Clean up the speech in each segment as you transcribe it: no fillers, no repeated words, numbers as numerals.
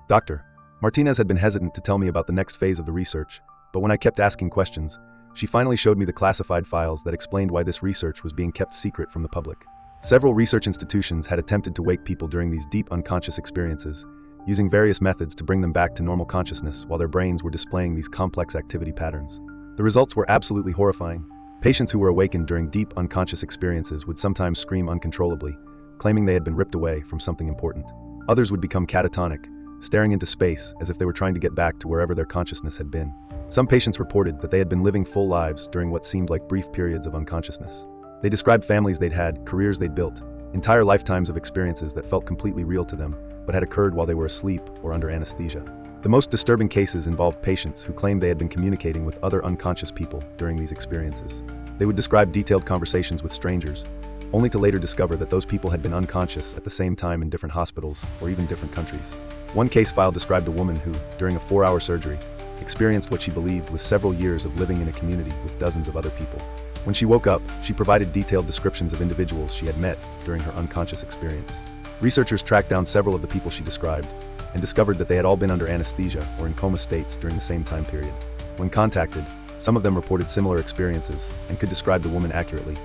Dr. Martinez had been hesitant to tell me about the next phase of the research, but when I kept asking questions, she finally showed me the classified files that explained why this research was being kept secret from the public. Several research institutions had attempted to wake people during these deep unconscious experiences, using various methods to bring them back to normal consciousness while their brains were displaying these complex activity patterns. The results were absolutely horrifying. Patients who were awakened during deep unconscious experiences would sometimes scream uncontrollably, claiming they had been ripped away from something important. Others would become catatonic, staring into space as if they were trying to get back to wherever their consciousness had been. Some patients reported that they had been living full lives during what seemed like brief periods of unconsciousness. They described families they'd had, careers they'd built, entire lifetimes of experiences that felt completely real to them, but had occurred while they were asleep or under anesthesia. The most disturbing cases involved patients who claimed they had been communicating with other unconscious people during these experiences. They would describe detailed conversations with strangers, only to later discover that those people had been unconscious at the same time in different hospitals or even different countries. One case file described a woman who, during a 4-hour surgery, experienced what she believed was several years of living in a community with dozens of other people. When she woke up, she provided detailed descriptions of individuals she had met during her unconscious experience. Researchers tracked down several of the people she described and discovered that they had all been under anesthesia or in coma states during the same time period. When contacted, some of them reported similar experiences and could describe the woman accurately,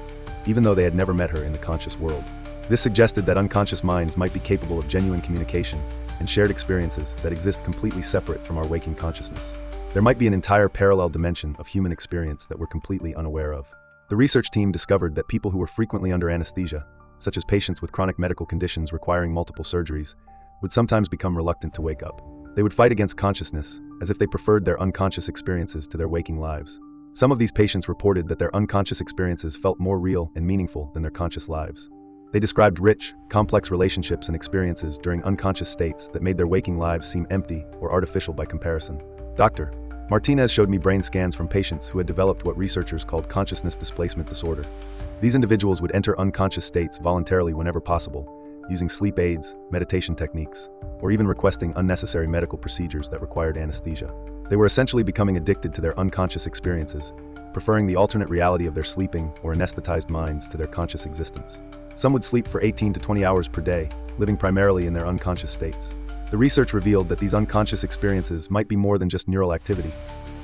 even though they had never met her in the conscious world. This suggested that unconscious minds might be capable of genuine communication and shared experiences that exist completely separate from our waking consciousness. There might be an entire parallel dimension of human experience that we're completely unaware of. The research team discovered that people who were frequently under anesthesia, such as patients with chronic medical conditions requiring multiple surgeries, would sometimes become reluctant to wake up. They would fight against consciousness, as if they preferred their unconscious experiences to their waking lives. Some of these patients reported that their unconscious experiences felt more real and meaningful than their conscious lives. They described rich, complex relationships and experiences during unconscious states that made their waking lives seem empty or artificial by comparison. Dr. Martinez showed me brain scans from patients who had developed what researchers called consciousness displacement disorder. These individuals would enter unconscious states voluntarily whenever possible, using sleep aids, meditation techniques, or even requesting unnecessary medical procedures that required anesthesia. They were essentially becoming addicted to their unconscious experiences, preferring the alternate reality of their sleeping or anesthetized minds to their conscious existence. Some would sleep for 18 to 20 hours per day, living primarily in their unconscious states. The research revealed that these unconscious experiences might be more than just neural activity.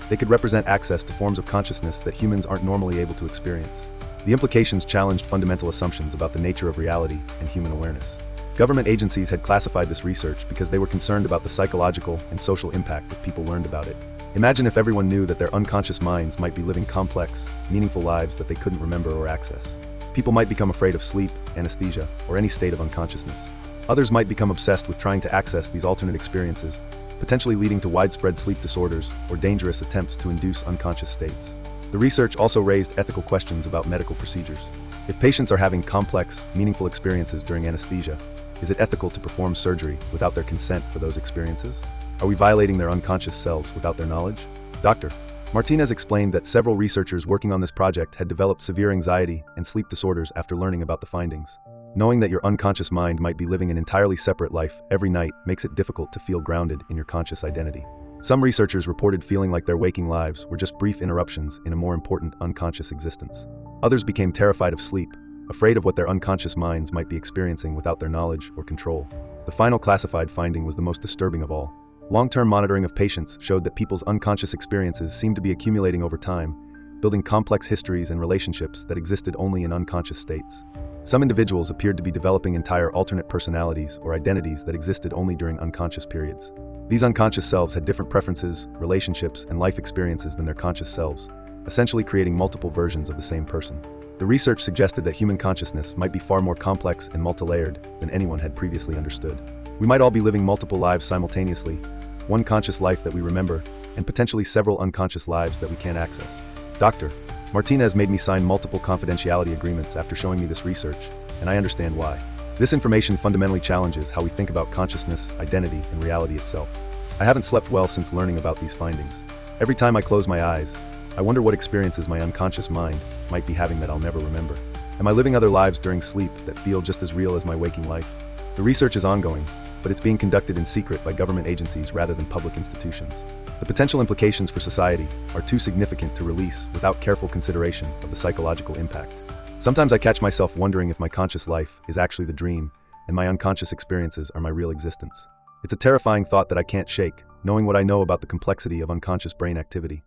They could represent access to forms of consciousness that humans aren't normally able to experience. The implications challenged fundamental assumptions about the nature of reality and human awareness. Government agencies had classified this research because they were concerned about the psychological and social impact if people learned about it. Imagine if everyone knew that their unconscious minds might be living complex, meaningful lives that they couldn't remember or access. People might become afraid of sleep, anesthesia, or any state of unconsciousness. Others might become obsessed with trying to access these alternate experiences, potentially leading to widespread sleep disorders or dangerous attempts to induce unconscious states. The research also raised ethical questions about medical procedures. If patients are having complex, meaningful experiences during anesthesia, is it ethical to perform surgery without their consent for those experiences? Are we violating their unconscious selves without their knowledge? Dr. Martinez explained that several researchers working on this project had developed severe anxiety and sleep disorders after learning about the findings. Knowing that your unconscious mind might be living an entirely separate life every night makes it difficult to feel grounded in your conscious identity. Some researchers reported feeling like their waking lives were just brief interruptions in a more important unconscious existence. Others became terrified of sleep, afraid of what their unconscious minds might be experiencing without their knowledge or control. The final classified finding was the most disturbing of all. Long-term monitoring of patients showed that people's unconscious experiences seemed to be accumulating over time, building complex histories and relationships that existed only in unconscious states. Some individuals appeared to be developing entire alternate personalities or identities that existed only during unconscious periods. These unconscious selves had different preferences, relationships, and life experiences than their conscious selves, essentially creating multiple versions of the same person. The research suggested that human consciousness might be far more complex and multi-layered than anyone had previously understood. We might all be living multiple lives simultaneously, one conscious life that we remember, and potentially several unconscious lives that we can't access. Dr. Martinez made me sign multiple confidentiality agreements after showing me this research, and I understand why. This information fundamentally challenges how we think about consciousness, identity, and reality itself. I haven't slept well since learning about these findings. Every time I close my eyes, I wonder what experiences my unconscious mind might be having that I'll never remember. Am I living other lives during sleep that feel just as real as my waking life? The research is ongoing, but it's being conducted in secret by government agencies rather than public institutions. The potential implications for society are too significant to release without careful consideration of the psychological impact. Sometimes I catch myself wondering if my conscious life is actually the dream, and my unconscious experiences are my real existence. It's a terrifying thought that I can't shake, knowing what I know about the complexity of unconscious brain activity.